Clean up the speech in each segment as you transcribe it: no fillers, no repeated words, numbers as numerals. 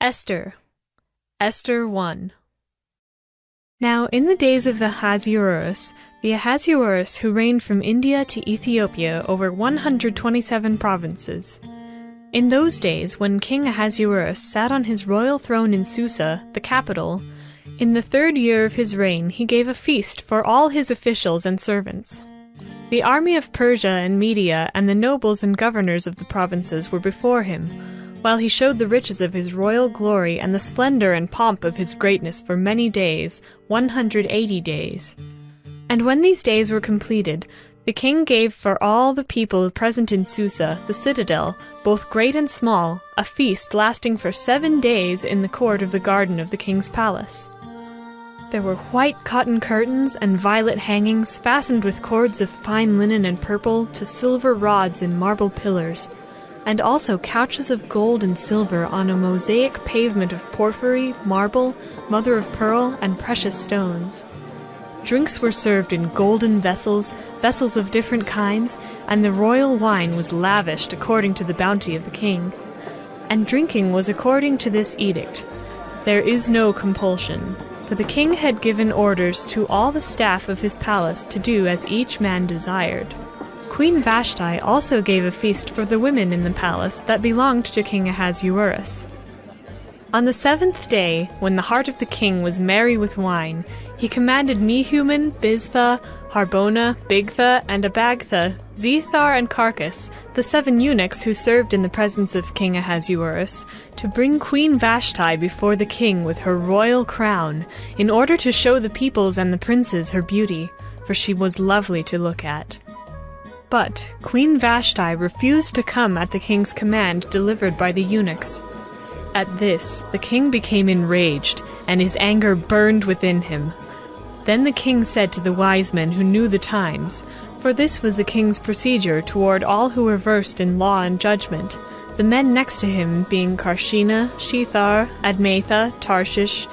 Esther. Esther 1. Now in the days of Ahasuerus, the Ahasuerus who reigned from India to Ethiopia over 127 provinces. In those days, when King Ahasuerus sat on his royal throne in Susa, the capital, in the 3rd year of his reign he gave a feast for all his officials and servants. The army of Persia and Media and the nobles and governors of the provinces were before him, while he showed the riches of his royal glory and the splendor and pomp of his greatness for many days, 180 days. And when these days were completed, the king gave for all the people present in Susa, the citadel, both great and small, a feast lasting for 7 days in the court of the garden of the king's palace. There were white cotton curtains and violet hangings fastened with cords of fine linen and purple to silver rods in marble pillars, and also couches of gold and silver on a mosaic pavement of porphyry, marble, mother of pearl, and precious stones. Drinks were served in golden vessels, vessels of different kinds, and the royal wine was lavished according to the bounty of the king. And drinking was according to this edict. There is no compulsion, for the king had given orders to all the staff of his palace to do as each man desired. Queen Vashti also gave a feast for the women in the palace that belonged to King Ahasuerus. On the 7th day, when the heart of the king was merry with wine, he commanded Mehuman, Biztha, Harbona, Bigtha, and Abagtha, Zethar, and Carcass, the 7 eunuchs who served in the presence of King Ahasuerus, to bring Queen Vashti before the king with her royal crown, in order to show the peoples and the princes her beauty, for she was lovely to look at. But Queen Vashti refused to come at the king's command delivered by the eunuchs. At this, the king became enraged, and his anger burned within him. Then the king said to the wise men who knew the times, for this was the king's procedure toward all who were versed in law and judgment, the men next to him being Karshina, Shethar, Admatha, Tarshish,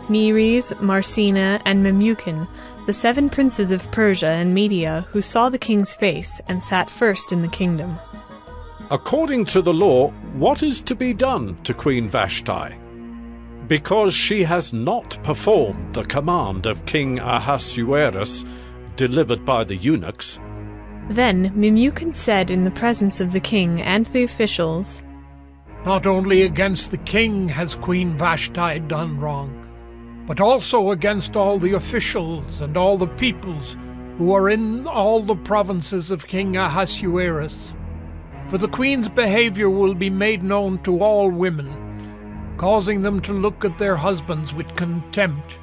Meres, Marsina, and Memucan, the 7 princes of Persia and Media who saw the king's face and sat first in the kingdom. According to the law, what is to be done to Queen Vashti? Because she has not performed the command of King Ahasuerus, delivered by the eunuchs. Then Memucan said in the presence of the king and the officials, Not only against the king has Queen Vashti done wrong, but also against all the officials and all the peoples who are in all the provinces of King Ahasuerus. For the queen's behavior will be made known to all women, causing them to look at their husbands with contempt,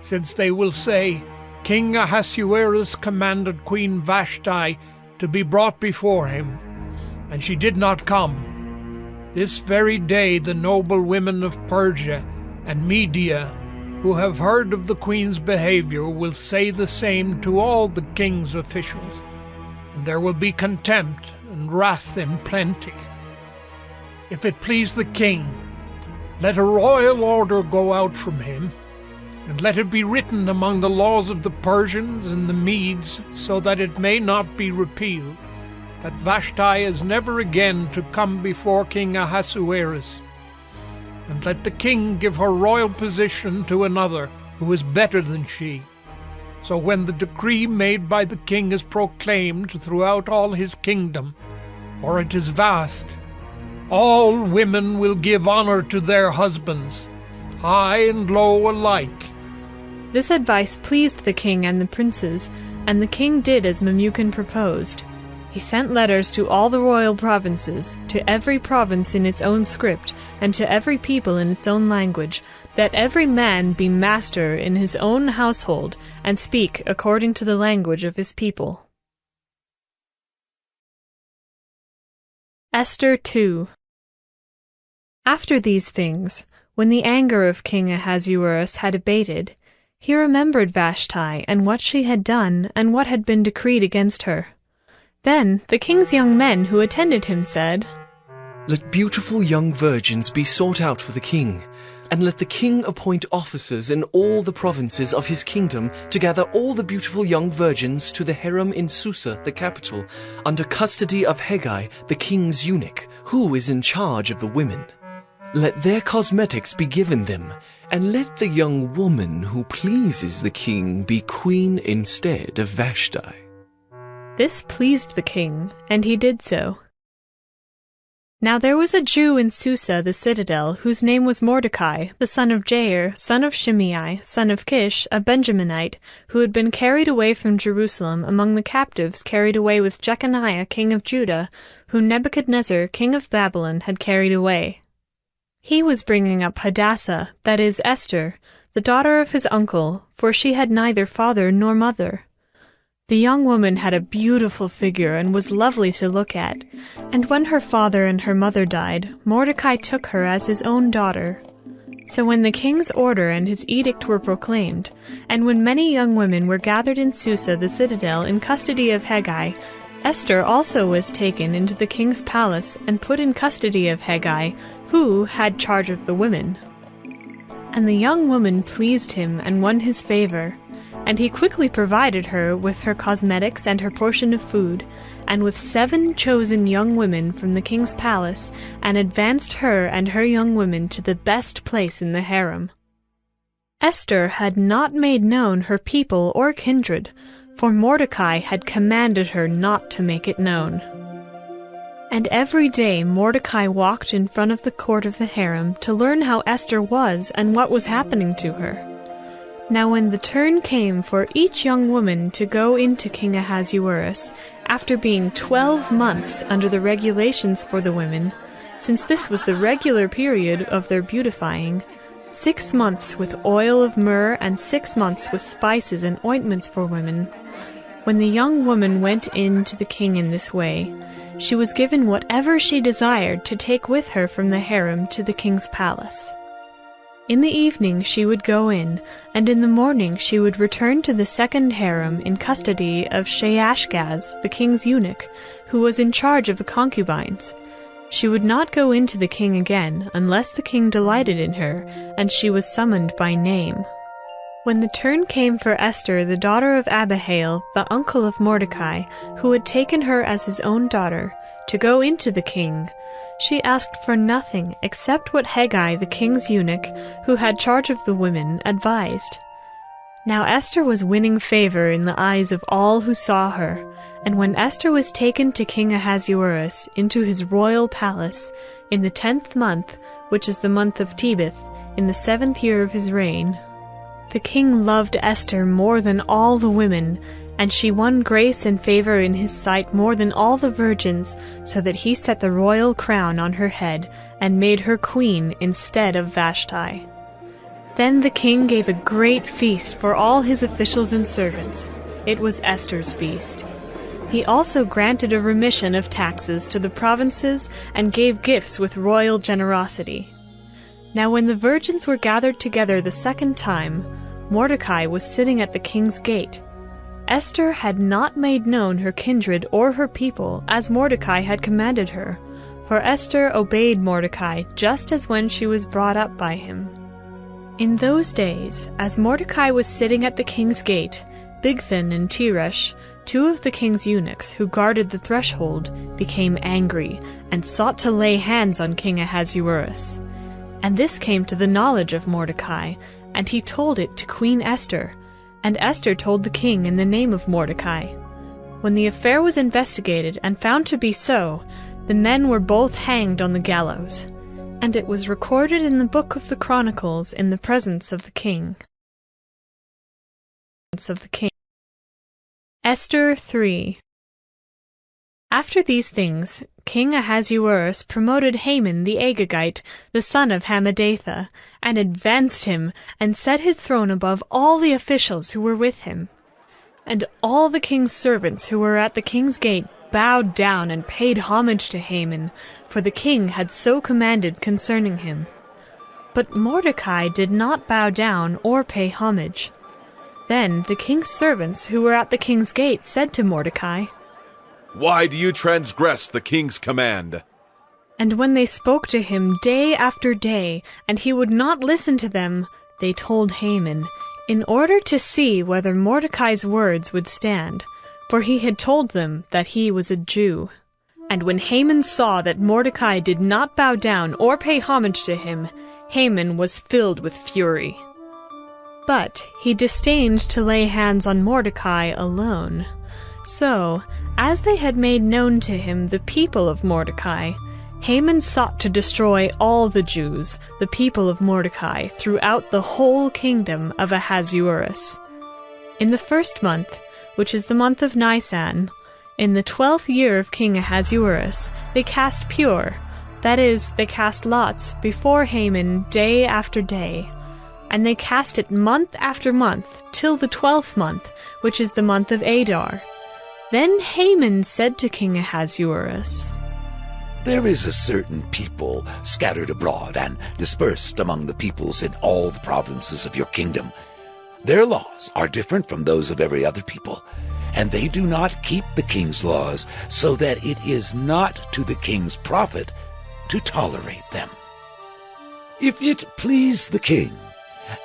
since they will say, King Ahasuerus commanded Queen Vashti to be brought before him, and she did not come. This very day the noble women of Persia and Media, who have heard of the queen's behavior, will say the same to all the king's officials, and there will be contempt and wrath in plenty. If it please the king, let a royal order go out from him, and let it be written among the laws of the Persians and the Medes, so that it may not be repealed, that Vashti is never again to come before King Ahasuerus. And let the king give her royal position to another who is better than she. So when the decree made by the king is proclaimed throughout all his kingdom, for it is vast, all women will give honor to their husbands, high and low alike. This advice pleased the king and the princes, and the king did as Memucan proposed. He sent letters to all the royal provinces, to every province in its own script, and to every people in its own language, that every man be master in his own household, and speak according to the language of his people. Esther 2. After these things, when the anger of King Ahasuerus had abated, he remembered Vashti and what she had done and what had been decreed against her. Then the king's young men who attended him said, Let beautiful young virgins be sought out for the king, and let the king appoint officers in all the provinces of his kingdom to gather all the beautiful young virgins to the harem in Susa, the capital, under custody of Hegai, the king's eunuch, who is in charge of the women. Let their cosmetics be given them, and let the young woman who pleases the king be queen instead of Vashti." This pleased the king, and he did so. Now there was a Jew in Susa the citadel, whose name was Mordecai, the son of Jair, son of Shimei, son of Kish, a Benjaminite, who had been carried away from Jerusalem among the captives carried away with Jeconiah king of Judah, whom Nebuchadnezzar king of Babylon had carried away. He was bringing up Hadassah, that is, Esther, the daughter of his uncle, for she had neither father nor mother. The young woman had a beautiful figure and was lovely to look at, and when her father and her mother died, Mordecai took her as his own daughter. So when the king's order and his edict were proclaimed, and when many young women were gathered in Susa the citadel in custody of Hegai, Esther also was taken into the king's palace and put in custody of Hegai, who had charge of the women. And the young woman pleased him and won his favor, and he quickly provided her with her cosmetics and her portion of food, and with 7 chosen young women from the king's palace, and advanced her and her young women to the best place in the harem. Esther had not made known her people or kindred, for Mordecai had commanded her not to make it known. And every day Mordecai walked in front of the court of the harem to learn how Esther was and what was happening to her. Now when the turn came for each young woman to go into King Ahasuerus, after being 12 months under the regulations for the women, since this was the regular period of their beautifying, 6 months with oil of myrrh and 6 months with spices and ointments for women. When the young woman went in to the king in this way, she was given whatever she desired to take with her from the harem to the king's palace. In the evening she would go in, and in the morning she would return to the second harem in custody of Sheashgaz, the king's eunuch, who was in charge of the concubines. She would not go in to the king again unless the king delighted in her, and she was summoned by name. When the turn came for Esther, the daughter of Abihail, the uncle of Mordecai, who had taken her as his own daughter, to go into the king, she asked for nothing except what Hegai, the king's eunuch, who had charge of the women, advised. Now Esther was winning favor in the eyes of all who saw her, and when Esther was taken to King Ahasuerus into his royal palace, in the 10th month, which is the month of Tebeth, in the 7th year of his reign, the king loved Esther more than all the women, and she won grace and favor in his sight more than all the virgins, so that he set the royal crown on her head, and made her queen instead of Vashti. Then the king gave a great feast for all his officials and servants. It was Esther's feast. He also granted a remission of taxes to the provinces, and gave gifts with royal generosity. Now when the virgins were gathered together the second time, Mordecai was sitting at the king's gate. Esther had not made known her kindred or her people, as Mordecai had commanded her, for Esther obeyed Mordecai just as when she was brought up by him. In those days, as Mordecai was sitting at the king's gate, Bigthan and Teresh, 2 of the king's eunuchs who guarded the threshold, became angry, and sought to lay hands on King Ahasuerus. And this came to the knowledge of Mordecai, and he told it to Queen Esther, and Esther told the king in the name of Mordecai. When the affair was investigated and found to be so, the men were both hanged on the gallows, and it was recorded in the book of the Chronicles in the presence of the king. Esther 3. After these things, King Ahasuerus promoted Haman the Agagite, the son of Hammedatha, and advanced him, and set his throne above all the officials who were with him. And all the king's servants who were at the king's gate bowed down and paid homage to Haman, for the king had so commanded concerning him. But Mordecai did not bow down or pay homage. Then the king's servants who were at the king's gate said to Mordecai, "Why do you transgress the king's command?" And when they spoke to him day after day, and he would not listen to them, they told Haman, in order to see whether Mordecai's words would stand, for he had told them that he was a Jew. And when Haman saw that Mordecai did not bow down or pay homage to him, Haman was filled with fury. But he disdained to lay hands on Mordecai alone. So, as they had made known to him the people of Mordecai, Haman sought to destroy all the Jews, the people of Mordecai, throughout the whole kingdom of Ahasuerus. In the 1st month, which is the month of Nisan, in the 12th year of King Ahasuerus, they cast pure, that is, they cast lots before Haman day after day. And they cast it month after month, till the 12th month, which is the month of Adar. Then Haman said to King Ahasuerus, There is a certain people scattered abroad and dispersed among the peoples in all the provinces of your kingdom. Their laws are different from those of every other people, and they do not keep the king's laws, so that it is not to the king's profit to tolerate them. If it please the king,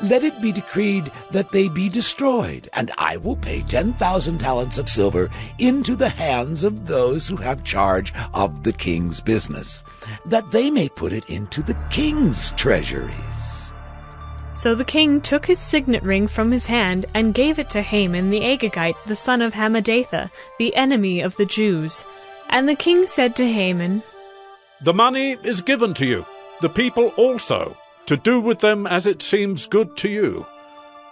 let it be decreed that they be destroyed, and I will pay 10,000 talents of silver into the hands of those who have charge of the king's business, that they may put it into the king's treasuries. So the king took his signet ring from his hand and gave it to Haman the Agagite, the son of Hammedatha, the enemy of the Jews. And the king said to Haman, The money is given to you, the people also, to do with them as it seems good to you.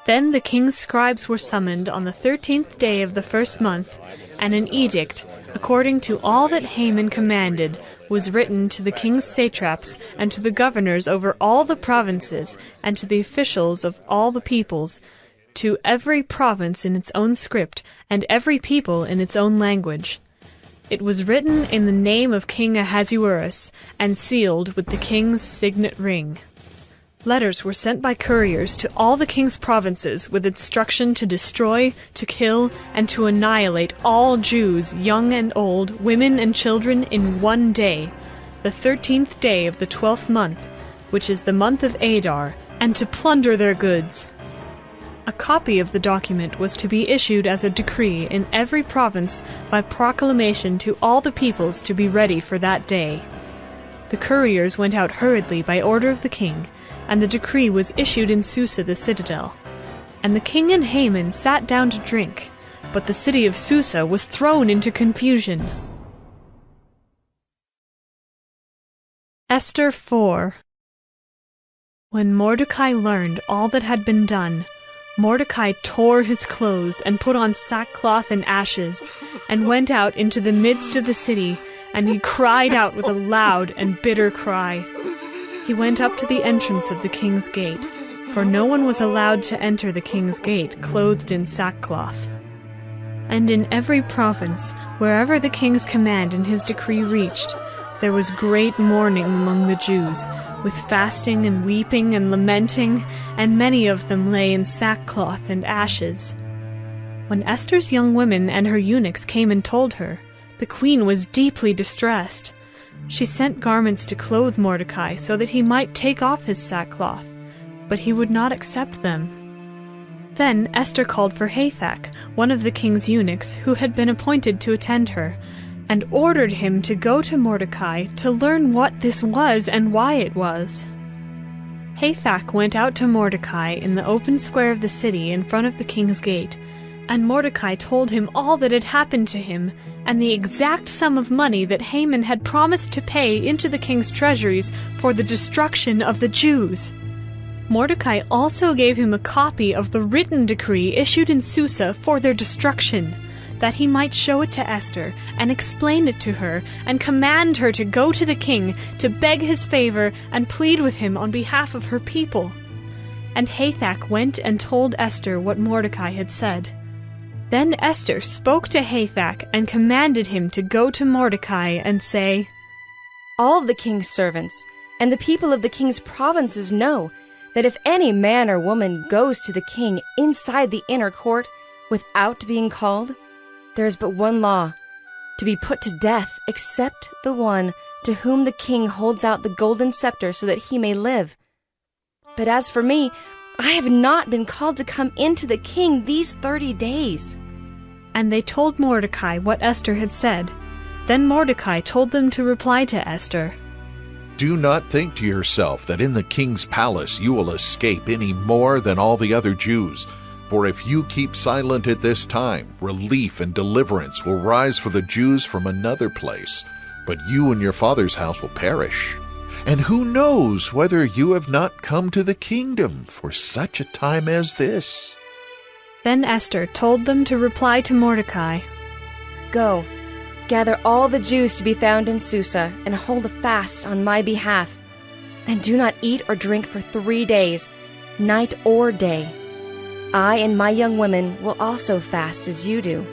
Then the king's scribes were summoned on the 13th day of the 1st month, and an edict, according to all that Haman commanded, was written to the king's satraps and to the governors over all the provinces and to the officials of all the peoples, to every province in its own script and every people in its own language. It was written in the name of King Ahasuerus and sealed with the king's signet ring. Letters were sent by couriers to all the king's provinces with instruction to destroy, to kill, and to annihilate all Jews, young and old, women and children, in one day, the 13th day of the 12th month, which is the month of Adar, and to plunder their goods. A copy of the document was to be issued as a decree in every province by proclamation to all the peoples to be ready for that day. The couriers went out hurriedly by order of the king, and the decree was issued in Susa the citadel. And the king and Haman sat down to drink, but the city of Susa was thrown into confusion. Esther 4. When Mordecai learned all that had been done, Mordecai tore his clothes and put on sackcloth and ashes, and went out into the midst of the city, and he cried out with a loud and bitter cry. He went up to the entrance of the king's gate, for no one was allowed to enter the king's gate clothed in sackcloth. And in every province, wherever the king's command and his decree reached, there was great mourning among the Jews, with fasting and weeping and lamenting, and many of them lay in sackcloth and ashes. When Esther's young women and her eunuchs came and told her, the queen was deeply distressed. She sent garments to clothe Mordecai so that he might take off his sackcloth, but he would not accept them. Then Esther called for Hathach, one of the king's eunuchs, who had been appointed to attend her, and ordered him to go to Mordecai to learn what this was and why it was. Hathach went out to Mordecai in the open square of the city in front of the king's gate, and Mordecai told him all that had happened to him, and the exact sum of money that Haman had promised to pay into the king's treasuries for the destruction of the Jews. Mordecai also gave him a copy of the written decree issued in Susa for their destruction, that he might show it to Esther, and explain it to her, and command her to go to the king, to beg his favor, and plead with him on behalf of her people. And Hathach went and told Esther what Mordecai had said. Then Esther spoke to Hathach and commanded him to go to Mordecai and say, All the king's servants and the people of the king's provinces know that if any man or woman goes to the king inside the inner court without being called, there is but one law, to be put to death, except the one to whom the king holds out the golden scepter so that he may live. But as for me, I have not been called to come into the king these 30 days. And they told Mordecai what Esther had said. Then Mordecai told them to reply to Esther. Do not think to yourself that in the king's palace you will escape any more than all the other Jews. For if you keep silent at this time, relief and deliverance will rise for the Jews from another place, but you and your father's house will perish. And who knows whether you have not come to the kingdom for such a time as this? Then Esther told them to reply to Mordecai. Go, gather all the Jews to be found in Susa, and hold a fast on my behalf. And do not eat or drink for 3 days, night or day. I and my young women will also fast as you do.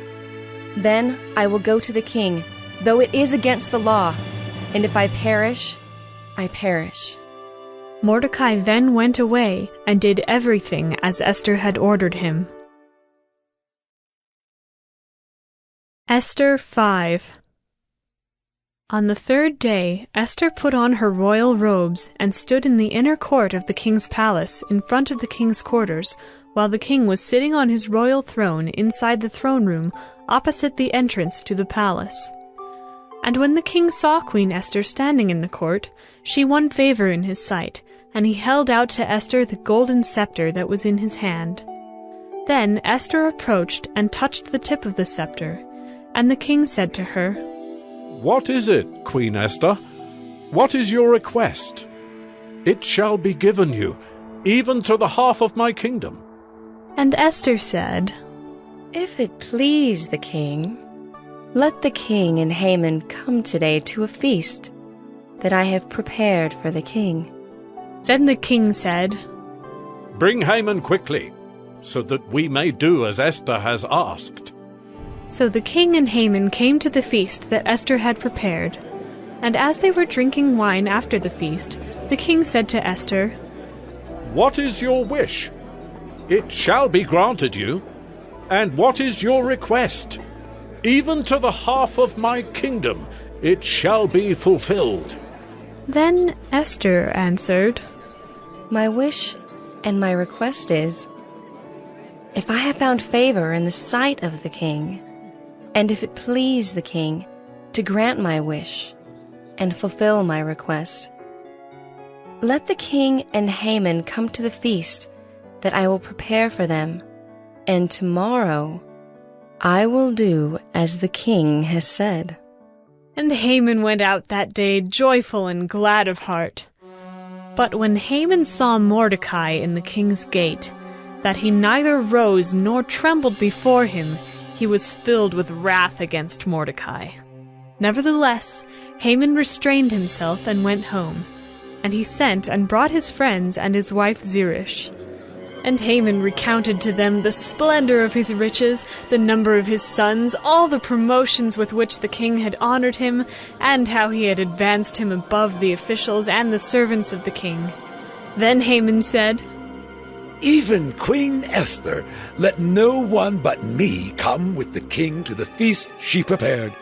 Then I will go to the king, though it is against the law, and if I perish, I perish. Mordecai then went away and did everything as Esther had ordered him. Esther 5. On the 3rd day, Esther put on her royal robes and stood in the inner court of the king's palace in front of the king's quarters, while the king was sitting on his royal throne inside the throne room opposite the entrance to the palace. And when the king saw Queen Esther standing in the court, she won favor in his sight, and he held out to Esther the golden scepter that was in his hand. Then Esther approached and touched the tip of the scepter, and the king said to her, What is it, Queen Esther? What is your request? It shall be given you, even to the half of my kingdom. And Esther said, If it please the king, let the king and Haman come today to a feast that I have prepared for the king. Then the king said, Bring Haman quickly, so that we may do as Esther has asked. So the king and Haman came to the feast that Esther had prepared. And as they were drinking wine after the feast, the king said to Esther, What is your wish? It shall be granted you. And what is your request? Even to the half of my kingdom it shall be fulfilled. Then Esther answered, My wish and my request is, if I have found favor in the sight of the king, and if it please the king to grant my wish and fulfill my request, let the king and Haman come to the feast that I will prepare for them, and tomorrow I will do as the king has said. And Haman went out that day joyful and glad of heart. But when Haman saw Mordecai in the king's gate, that he neither rose nor trembled before him, he was filled with wrath against Mordecai. Nevertheless, Haman restrained himself and went home, and he sent and brought his friends and his wife Zeresh. And Haman recounted to them the splendor of his riches, the number of his sons, all the promotions with which the king had honored him, and how he had advanced him above the officials and the servants of the king. Then Haman said, Even Queen Esther, let no one but me come with the king to the feast she prepared.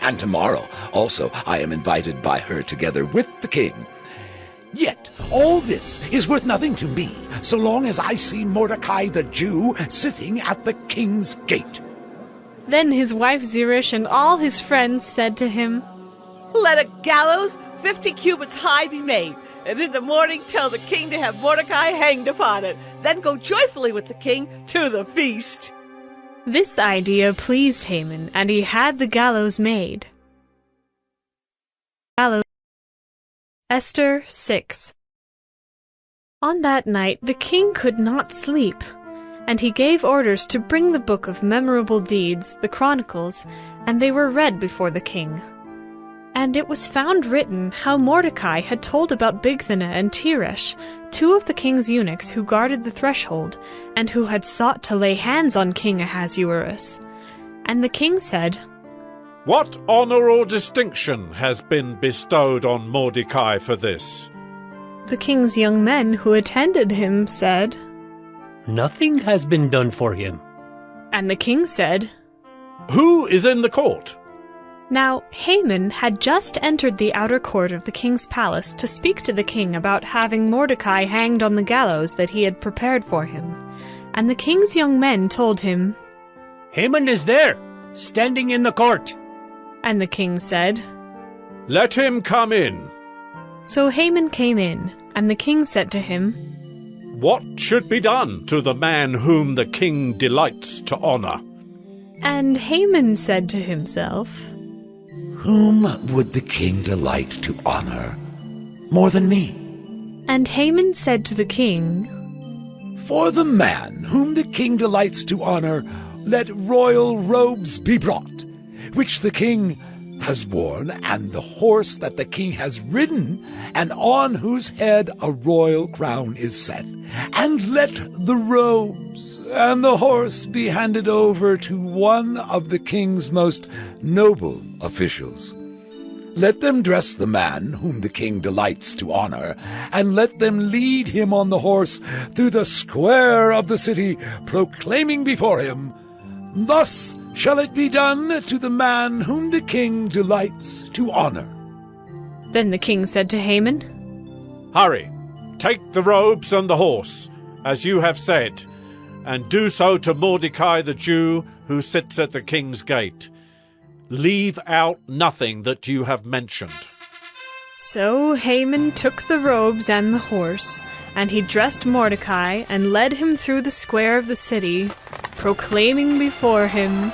And tomorrow also I am invited by her together with the king. Yet all this is worth nothing to me, so long as I see Mordecai the Jew sitting at the king's gate. Then his wife Zeresh and all his friends said to him, Let a gallows 50 cubits high be made, and in the morning tell the king to have Mordecai hanged upon it. Then go joyfully with the king to the feast. This idea pleased Haman, and he had the gallows made. Esther 6. On that night the king could not sleep, and he gave orders to bring the book of memorable deeds, the Chronicles, and they were read before the king. And it was found written how Mordecai had told about Bigthana and Teresh, 2 of the king's eunuchs who guarded the threshold, and who had sought to lay hands on King Ahasuerus. And the king said, What honor or distinction has been bestowed on Mordecai for this? The king's young men who attended him said, Nothing has been done for him. And the king said, Who is in the court? Now Haman had just entered the outer court of the king's palace to speak to the king about having Mordecai hanged on the gallows that he had prepared for him. And the king's young men told him, Haman is there, standing in the court. And the king said, Let him come in. So Haman came in, and the king said to him, What should be done to the man whom the king delights to honor? And Haman said to himself, Whom would the king delight to honor more than me? And Haman said to the king, For the man whom the king delights to honor, let royal robes be brought, which the king has worn, and the horse that the king has ridden, and on whose head a royal crown is set. And let the robes and the horse be handed over to one of the king's most noble officials. Let them dress the man whom the king delights to honor, and let them lead him on the horse through the square of the city, proclaiming before him, Thus shall it be done to the man whom the king delights to honor. Then the king said to Haman, Hurry, take the robes and the horse, as you have said, and do so to Mordecai the Jew, who sits at the king's gate. Leave out nothing that you have mentioned. So Haman took the robes and the horse, and he dressed Mordecai and led him through the square of the city, proclaiming before him,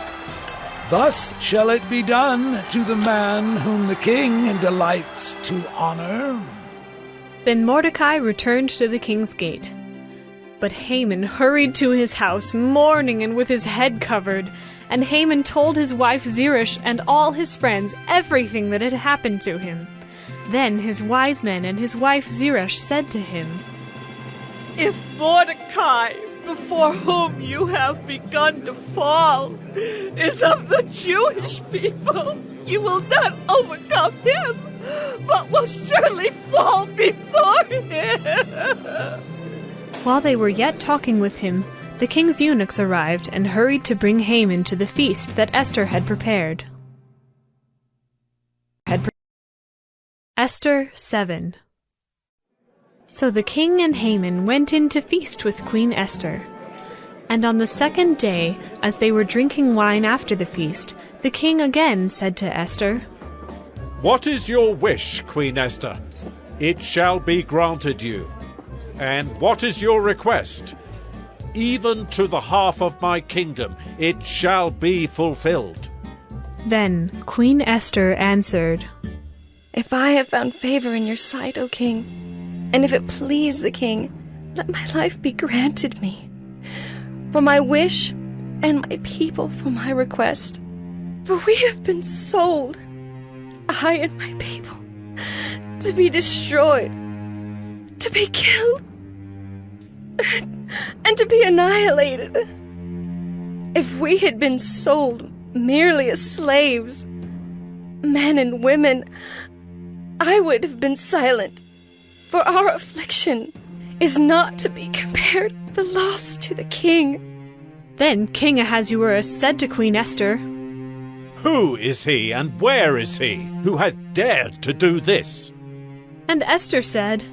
Thus shall it be done to the man whom the king delights to honor. Then Mordecai returned to the king's gate. But Haman hurried to his house, mourning and with his head covered. And Haman told his wife Zeresh and all his friends everything that had happened to him. Then his wise men and his wife Zeresh said to him, If Mordecai, before whom you have begun to fall, is of the Jewish people, you will not overcome him, but will surely fall before him. While they were yet talking with him, the king's eunuchs arrived and hurried to bring Haman to the feast that Esther had prepared. Esther 7. So the king and Haman went in to feast with Queen Esther. And on the second day, as they were drinking wine after the feast, the king again said to Esther, What is your wish, Queen Esther? It shall be granted you. And what is your request? Even to the half of my kingdom it shall be fulfilled. Then Queen Esther answered, If I have found favor in your sight, O king, and if it please the king, let my life be granted me, for my wish, and my people for my request. For we have been sold, I and my people, to be destroyed, to be killed, and to be annihilated. If we had been sold merely as slaves, men and women, I would have been silent, for our affliction is not to be compared with the loss to the king. Then King Ahasuerus said to Queen Esther, Who is he and where is he who has dared to do this? And Esther said,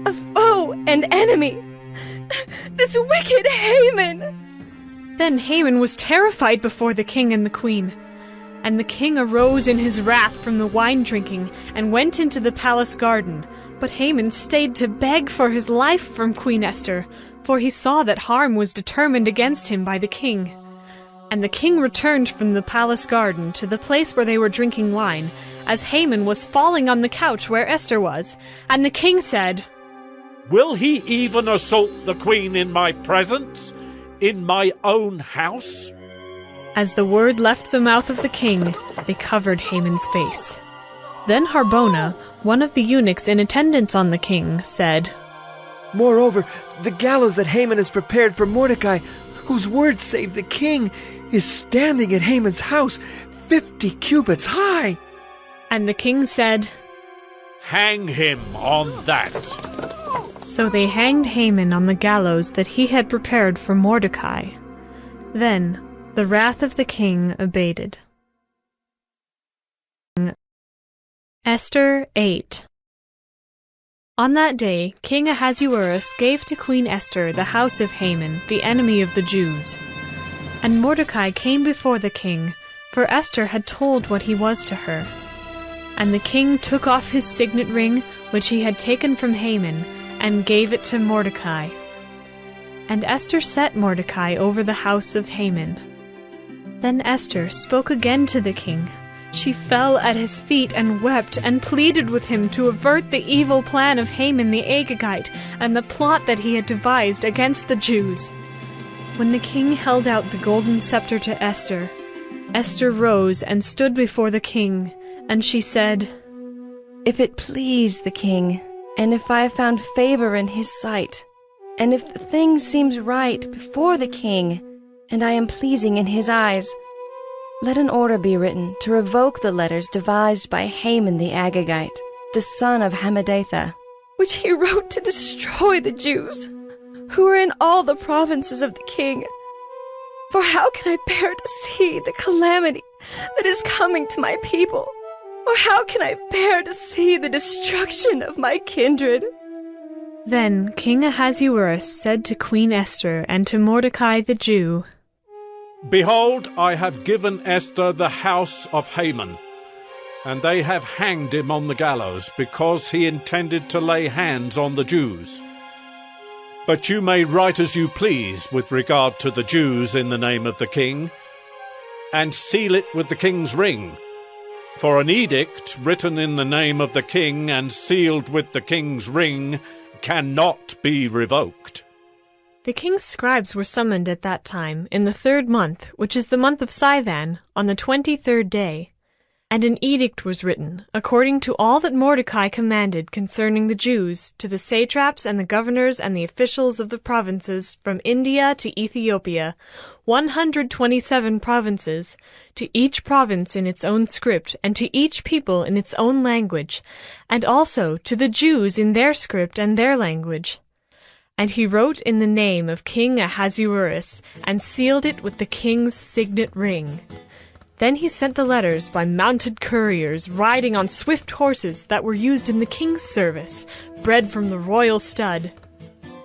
A foe and enemy, this wicked Haman. Then Haman was terrified before the king and the queen. And the king arose in his wrath from the wine drinking and went into the palace garden. But Haman stayed to beg for his life from Queen Esther, for he saw that harm was determined against him by the king. And the king returned from the palace garden to the place where they were drinking wine, as Haman was falling on the couch where Esther was. And the king said, Will he even assault the queen in my presence, in my own house? As the word left the mouth of the king, they covered Haman's face. Then Harbona, one of the eunuchs in attendance on the king, said, Moreover, the gallows that Haman has prepared for Mordecai, whose word saved the king, is standing at Haman's house, 50 cubits high. And the king said, Hang him on that. So they hanged Haman on the gallows that he had prepared for Mordecai. Then the wrath of the king abated. Esther 8. On that day, King Ahasuerus gave to Queen Esther the house of Haman, the enemy of the Jews. And Mordecai came before the king, for Esther had told what he was to her. And the king took off his signet ring, which he had taken from Haman, and gave it to Mordecai. And Esther set Mordecai over the house of Haman. Then Esther spoke again to the king. She fell at his feet and wept, and pleaded with him to avert the evil plan of Haman the Agagite, and the plot that he had devised against the Jews. When the king held out the golden scepter to Esther, Esther rose and stood before the king, and she said, "If it please the king, and if I have found favor in his sight, and if the thing seems right before the king, and I am pleasing in his eyes, let an order be written to revoke the letters devised by Haman the Agagite, the son of Hammedatha, which he wrote to destroy the Jews, who are in all the provinces of the king. For how can I bear to see the calamity that is coming to my people? Or how can I bear to see the destruction of my kindred?" Then King Ahasuerus said to Queen Esther and to Mordecai the Jew, Behold, I have given Esther the house of Haman, and they have hanged him on the gallows, because he intended to lay hands on the Jews. But you may write as you please with regard to the Jews in the name of the king, and seal it with the king's ring. For an edict written in the name of the king and sealed with the king's ring cannot be revoked. The king's scribes were summoned at that time, in the 3rd month, which is the month of Sivan, on the 23rd day. And an edict was written, according to all that Mordecai commanded concerning the Jews, to the satraps and the governors and the officials of the provinces, from India to Ethiopia, 127 provinces, to each province in its own script, and to each people in its own language, and also to the Jews in their script and their language. And he wrote in the name of King Ahasuerus, and sealed it with the king's signet ring. Then he sent the letters by mounted couriers riding on swift horses that were used in the king's service, bred from the royal stud,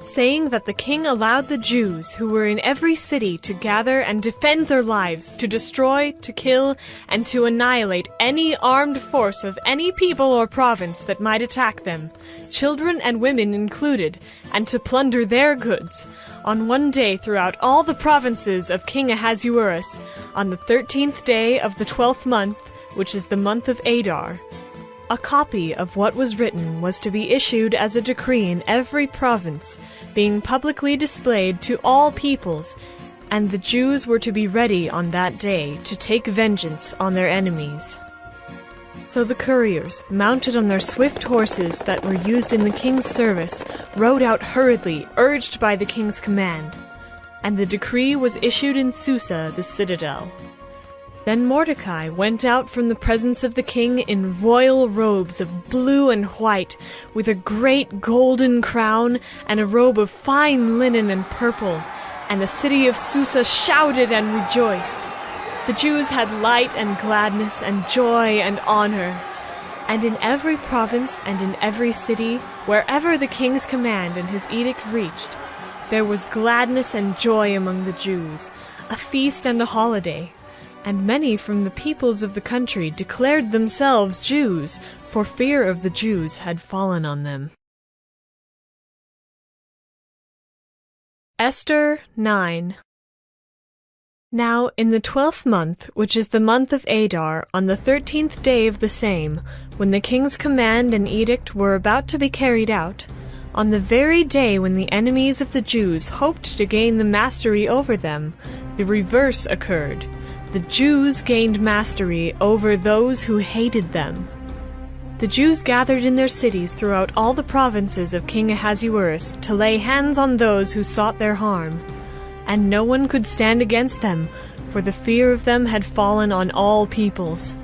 saying that the king allowed the Jews who were in every city to gather and defend their lives, to destroy, to kill, and to annihilate any armed force of any people or province that might attack them, children and women included, and to plunder their goods, on one day throughout all the provinces of King Ahasuerus, on the 13th day of the 12th month, which is the month of Adar. A copy of what was written was to be issued as a decree in every province, being publicly displayed to all peoples, and the Jews were to be ready on that day to take vengeance on their enemies. So the couriers, mounted on their swift horses that were used in the king's service, rode out hurriedly, urged by the king's command. And the decree was issued in Susa, the citadel. Then Mordecai went out from the presence of the king in royal robes of blue and white, with a great golden crown and a robe of fine linen and purple, and the city of Susa shouted and rejoiced. The Jews had light and gladness and joy and honor. And in every province and in every city, wherever the king's command and his edict reached, there was gladness and joy among the Jews, a feast and a holiday. And many from the peoples of the country declared themselves Jews, for fear of the Jews had fallen on them. Esther 9. Now in the 12th month, which is the month of Adar, on the 13th day of the same, when the king's command and edict were about to be carried out, on the very day when the enemies of the Jews hoped to gain the mastery over them, the reverse occurred. The Jews gained mastery over those who hated them. The Jews gathered in their cities throughout all the provinces of King Ahasuerus to lay hands on those who sought their harm. And no one could stand against them, for the fear of them had fallen on all peoples.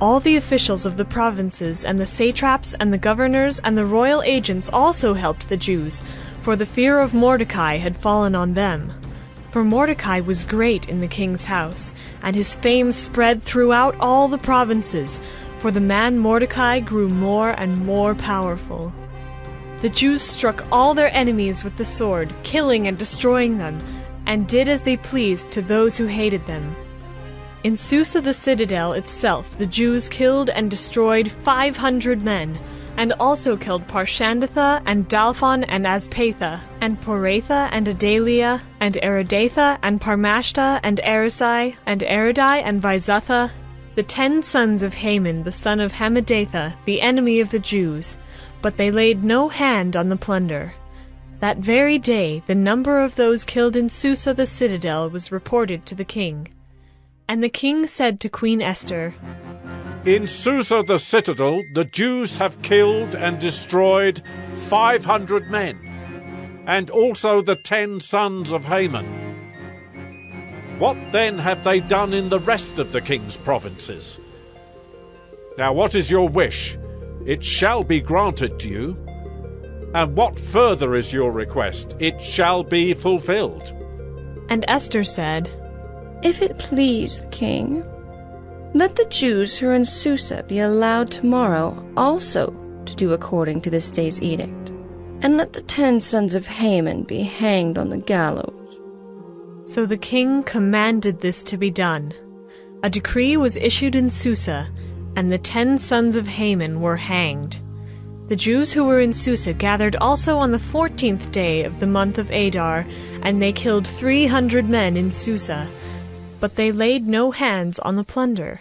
All the officials of the provinces and the satraps and the governors and the royal agents also helped the Jews, for the fear of Mordecai had fallen on them. For Mordecai was great in the king's house, and his fame spread throughout all the provinces, for the man Mordecai grew more and more powerful. The Jews struck all their enemies with the sword, killing and destroying them, and did as they pleased to those who hated them. In Susa the citadel itself the Jews killed and destroyed 500 men, and also killed Parshandatha, and Dalphon, and Aspatha, and Poratha, and Adalia, and Aridatha, and Parmashta, and Arisai, and Aridai, and Vizatha, the 10 sons of Haman, the son of Hammedatha, the enemy of the Jews. But they laid no hand on the plunder. That very day the number of those killed in Susa the citadel was reported to the king. And the king said to Queen Esther, In Susa the citadel the Jews have killed and destroyed 500 men, and also the 10 sons of Haman. What then have they done in the rest of the king's provinces? Now what is your wish? It shall be granted to you. And what further is your request? It shall be fulfilled. And Esther said, If it please the king, let the Jews who are in Susa be allowed tomorrow also to do according to this day's edict, and let the 10 sons of Haman be hanged on the gallows. So the king commanded this to be done. A decree was issued in Susa, and the 10 sons of Haman were hanged. The Jews who were in Susa gathered also on the 14th day of the month of Adar, and they killed 300 men in Susa, but they laid no hands on the plunder.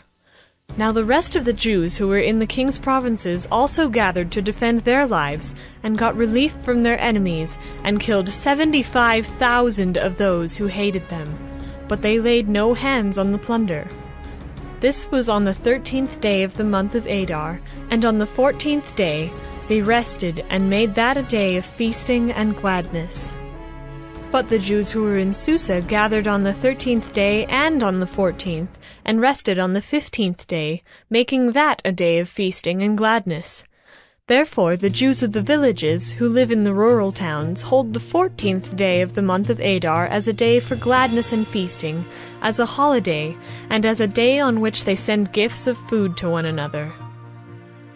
Now the rest of the Jews who were in the king's provinces also gathered to defend their lives, and got relief from their enemies, and killed 75,000 of those who hated them, but they laid no hands on the plunder. This was on the 13th day of the month of Adar, and on the 14th day they rested and made that a day of feasting and gladness. But the Jews who were in Susa gathered on the 13th day and on the 14th, and rested on the 15th day, making that a day of feasting and gladness. Therefore the Jews of the villages, who live in the rural towns, hold the 14th day of the month of Adar as a day for gladness and feasting, as a holiday, and as a day on which they send gifts of food to one another.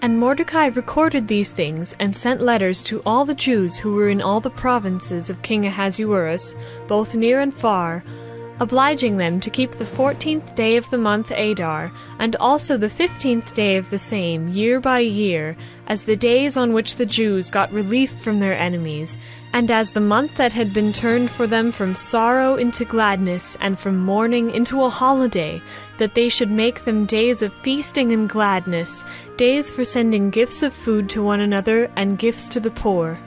And Mordecai recorded these things, and sent letters to all the Jews who were in all the provinces of King Ahasuerus, both near and far, obliging them to keep the 14th day of the month Adar, and also the 15th day of the same, year by year, as the days on which the Jews got relief from their enemies, and as the month that had been turned for them from sorrow into gladness, and from mourning into a holiday, that they should make them days of feasting and gladness, days for sending gifts of food to one another, and gifts to the poor.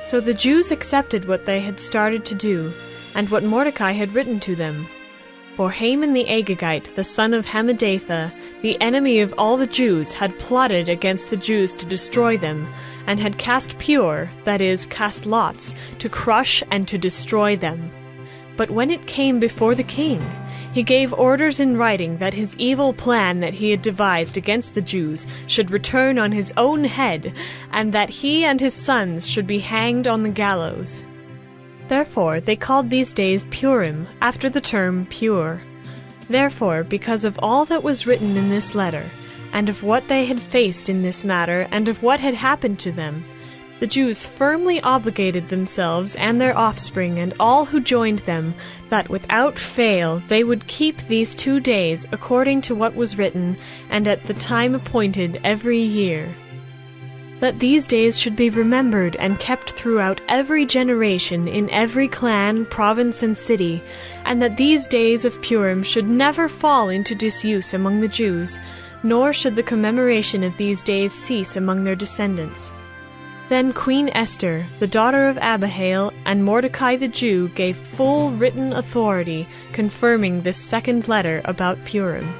So the Jews accepted what they had started to do, and what Mordecai had written to them. For Haman the Agagite, the son of Hammedatha, the enemy of all the Jews, had plotted against the Jews to destroy them, and had cast pure, that is, cast lots, to crush and to destroy them. But when it came before the king, he gave orders in writing that his evil plan that he had devised against the Jews should return on his own head, and that he and his sons should be hanged on the gallows. Therefore they called these days Purim, after the term pure. Therefore, because of all that was written in this letter, and of what they had faced in this matter, and of what had happened to them, the Jews firmly obligated themselves and their offspring and all who joined them, that without fail they would keep these 2 days according to what was written, and at the time appointed every year. That these days should be remembered and kept throughout every generation in every clan, province, and city, and that these days of Purim should never fall into disuse among the Jews, nor should the commemoration of these days cease among their descendants. Then Queen Esther, the daughter of Abihail, and Mordecai the Jew gave full written authority confirming this second letter about Purim.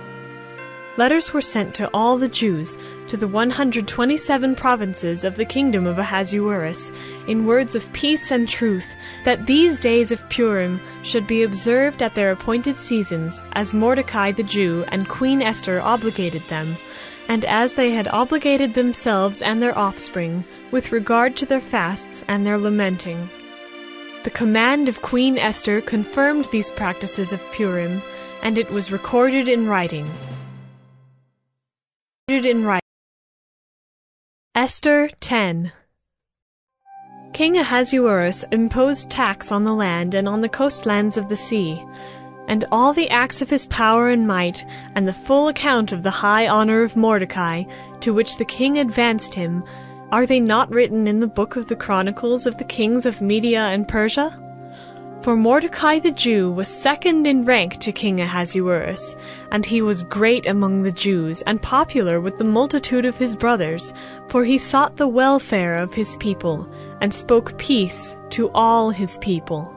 Letters were sent to all the Jews, to the 127 provinces of the kingdom of Ahasuerus, in words of peace and truth, that these days of Purim should be observed at their appointed seasons, as Mordecai the Jew and Queen Esther obligated them, and as they had obligated themselves and their offspring, with regard to their fasts and their lamenting. The command of Queen Esther confirmed these practices of Purim, and it was recorded in writing. Esther 10. King Ahasuerus imposed tax on the land and on the coastlands of the sea. And all the acts of his power and might, and the full account of the high honor of Mordecai, to which the king advanced him, are they not written in the book of the Chronicles of the kings of Media and Persia? For Mordecai the Jew was second in rank to King Ahasuerus, and he was great among the Jews, and popular with the multitude of his brothers, for he sought the welfare of his people, and spoke peace to all his people.